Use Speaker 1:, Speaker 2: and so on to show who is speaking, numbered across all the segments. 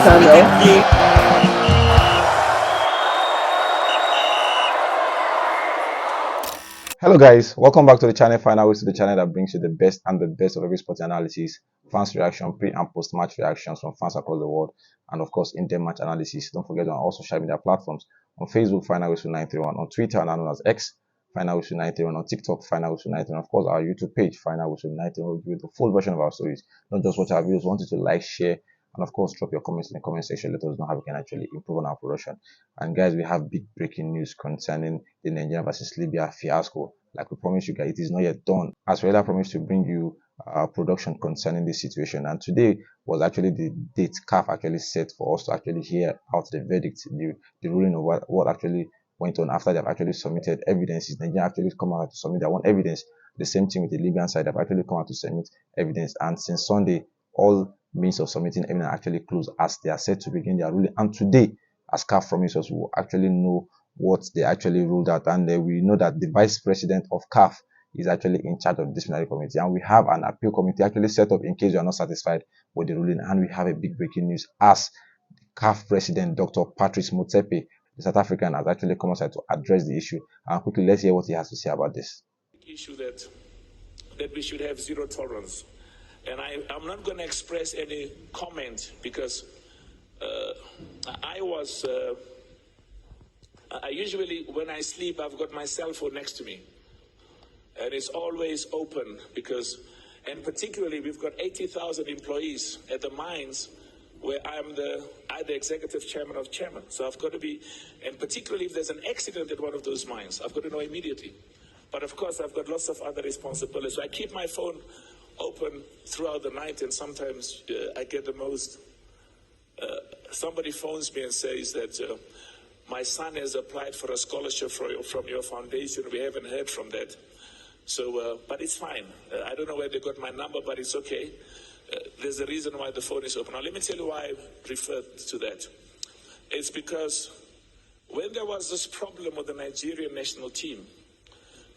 Speaker 1: channel.
Speaker 2: Hello guys, welcome back to the channel. Finally, to the channel that brings you the best of every sport analysis, fans reaction, pre and post match reactions from fans across the world, and of course in-depth match analysis. Don't forget on all social media platforms: on Facebook, Final Whistle 931, on Twitter, now known as X, Final Whistle 931, on TikTok, Final Whistle 931, of course our YouTube page, Final Whistle 931, with the full version of our stories. Not just watch our videos, want you to like, share, and of course drop your comments in the comment section. Let us know how we can actually improve on our production. And guys, we have big breaking news concerning the Nigeria versus Libya fiasco. Like we promised you guys, it is not yet done. As we earlier promised to bring you production concerning this situation, and today was actually the date CAF actually set for us to actually hear out the verdict, the ruling of what actually went on after they've actually submitted evidences. Nigeria actually come out to submit their own evidence. The same thing with the Libyan side, they've actually come out to submit evidence. And since Sunday, all means of submitting evidence actually closed as they are set to begin their ruling. And today, as CAF promised us, we will actually know what they actually ruled out, and we know that the vice president of CAF is actually in charge of the disciplinary committee, and we have an appeal committee actually set up in case you are not satisfied with the ruling. And we have a big breaking news as CAF President Dr. Patrice Motsepe, the South African, has actually come outside to address the issue. And quickly, let's hear what he has to say about this.
Speaker 3: Issue that we should have zero tolerance, and I'm not going to express any comment because I usually, when I sleep, I've got my cell phone next to me. And it's always open because, and particularly, we've got 80,000 employees at the mines where I'm the executive chairman of chairman. So I've got to be, and particularly if there's an accident at one of those mines, I've got to know immediately. But of course, I've got lots of other responsibilities. So I keep my phone open throughout the night, and sometimes I get the most, somebody phones me and says that, my son has applied for a scholarship from your foundation. We haven't heard from that. So, but it's fine. I don't know where they got my number, but it's okay. There's a reason why the phone is open. Now, let me tell you why I referred to that. It's because when there was this problem with the Nigerian national team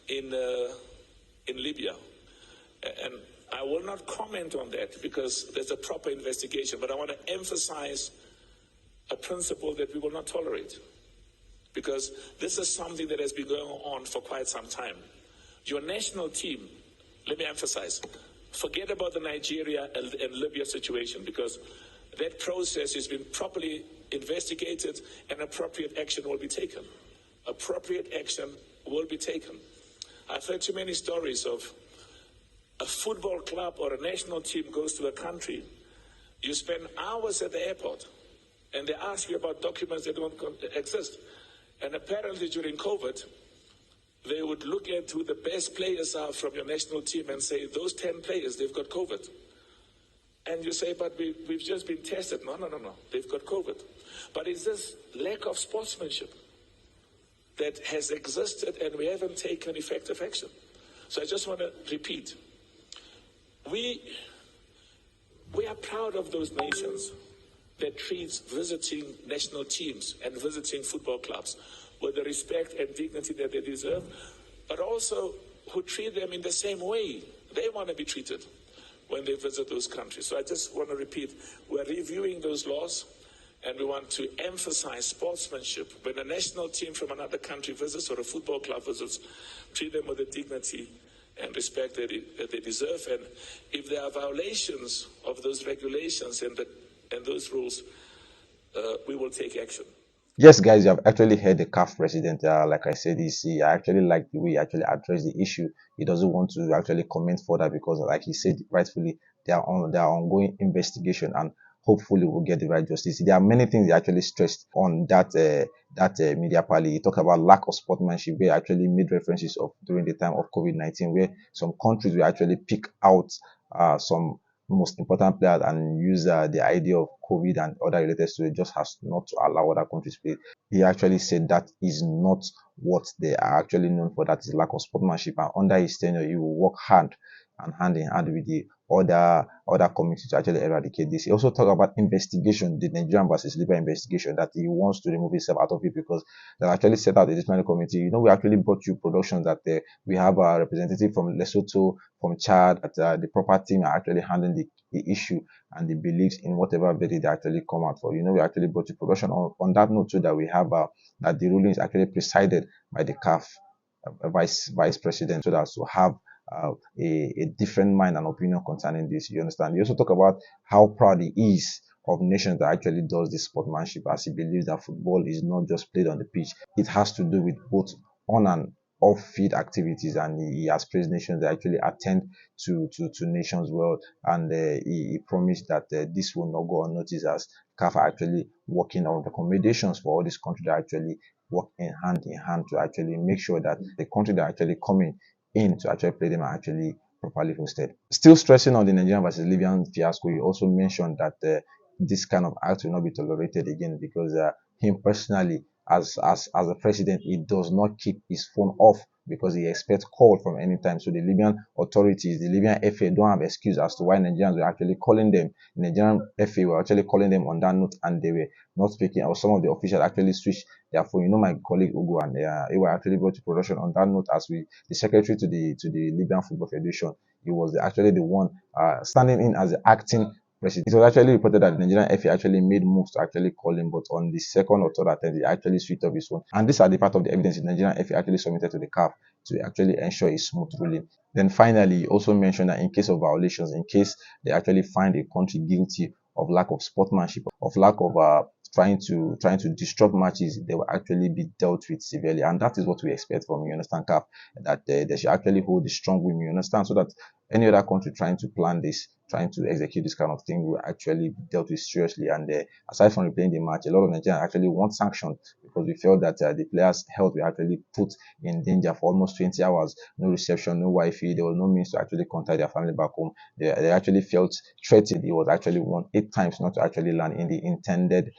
Speaker 3: in Libya, and I will not comment on that because there's a proper investigation, but I want to emphasize a principle that we will not tolerate. Because this is something that has been going on for quite some time. Your national team, let me emphasize, forget about the Nigeria and Libya situation, because that process has been properly investigated and appropriate action will be taken. Appropriate action will be taken. I've heard too many stories of a football club or a national team goes to a country, you spend hours at the airport, and they ask you about documents that don't exist. And apparently during COVID, they would look at who the best players are from your national team and say, those 10 players, they've got COVID. And you say, but we've just been tested. No, they've got COVID. But it's this lack of sportsmanship that has existed and we haven't taken effective action. So I just want to repeat. We are proud of those nations that treats visiting national teams and visiting football clubs with the respect and dignity that they deserve, but also who treat them in the same way they want to be treated when they visit those countries. So I just want to repeat, we're reviewing those laws and we want to emphasize sportsmanship. When a national team from another country visits or a football club visits, treat them with the dignity and respect that they deserve. And if there are violations of those regulations and those rules, we will take action.
Speaker 2: Yes, guys, you have actually heard the CAF president. Like I said, I actually like the way he actually addressed the issue. He doesn't want to actually comment further because, like he said rightfully, they are ongoing investigation, and hopefully we'll get the right justice. There are many things he actually stressed on that media party. He talked about lack of sportsmanship, where he actually made references of during the time of COVID-19, where some countries will actually pick out some most important players and use the idea of COVID and other related to it just has not to allow other countries to play. He actually said that is not what they are actually known for. That is lack of sportsmanship, and under his tenure, he will work hard and hand in hand with the other communities to actually eradicate this. He also talked about investigation, the Nigerian versus Libya investigation, that he wants to remove himself out of it because they actually set out a disciplinary committee. We actually brought you production that we have a representative from Lesotho, from Chad, that the proper team are actually handling the issue and the beliefs in whatever verdict they actually come out for. We actually brought you production on that note too, that we have that the ruling is actually presided by the CAF vice president, so that to have a different mind and opinion concerning this. You understand? You also talk about how proud he is of nations that actually does this sportsmanship, as he believes that football is not just played on the pitch. It has to do with both on and off field activities, and he has praised nations that actually attend to nations well, and he promised that this will not go unnoticed, as CAF are actually working on recommendations for all these countries that actually work in hand to actually make sure that the country that actually coming in to actually play them are actually properly hosted. Still stressing on the Nigerian versus Libyan fiasco, he also mentioned that this kind of act will not be tolerated again, because him personally, as a president, he does not keep his phone off because he expects call from any time. So the Libyan authorities, the Libyan FA, don't have excuse as to why Nigerians were actually calling them. The Nigerian FA were actually calling them on that note, and they were not speaking, or some of the officials actually switched their phone. My colleague Ugo and they were actually brought to production on that note, as the secretary to the Libyan Football Federation. He was actually the one standing in as the acting president. It was actually reported that the Nigerian FA actually made moves to actually call him, but on the second or third attempt, he actually switched off his phone. And these are the part of the evidence the Nigerian FA actually submitted to the CAF to actually ensure a smooth ruling. Then finally, he also mentioned that in case of violations, in case they actually find a country guilty of lack of sportsmanship, of lack of trying to disrupt matches, they will actually be dealt with severely. And that is what we expect from, you understand, CAF, that they should actually hold a strong wing, you understand, so that any other country trying to plan this, trying to execute this kind of thing, will actually be dealt with seriously. And aside from replaying the match, a lot of Nigerians actually want sanctions, because we felt that the players' health were actually put in danger for almost 20 hours. No reception, no Wi-Fi, there was no means to actually contact their family back home. They actually felt threatened. It was actually warned 8 times not to actually land in the intended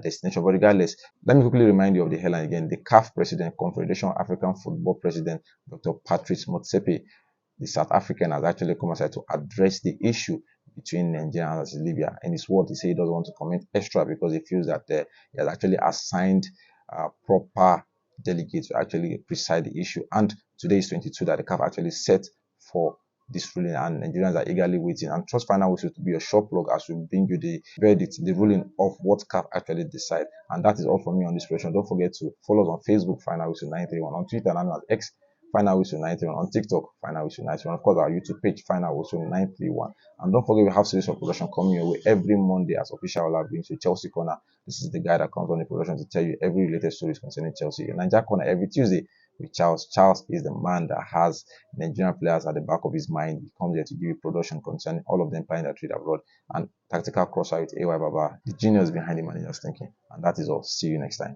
Speaker 2: destination. But regardless, let me quickly remind you of the headline again. The CAF President, Confederation of African Football President, Dr. Patrice Motsepe, the South African, has actually come aside to address the issue between Nigeria and Libya. In his word, he said he doesn't want to comment extra because he feels that he has actually assigned proper delegates to actually preside the issue. And today is 22 that the CAF actually set for this ruling, and Nigerians are eagerly waiting. And trust final whistle to be a short plug as we bring you the verdict, the ruling of what CAF actually decide. And that is all from me on this version. Don't forget to follow us on Facebook, Final Whistle 931, on Twitter and on X, Final Whistle 931, on TikTok, Final Whistle 931, of course our YouTube page, Final Whistle 931. And don't forget, we have series of production coming your way every Monday as Official Ola brings you Chelsea Corner. This is the guy that comes on the production to tell you every related stories concerning Chelsea. Nigeria Corner every Tuesday with Charles. Charles is the man that has Nigerian players at the back of his mind. He comes here to give you production concerning all of them playing their trade abroad, and tactical crossover with AY Baba, the genius behind the manager's thinking. And that is all. See you next time.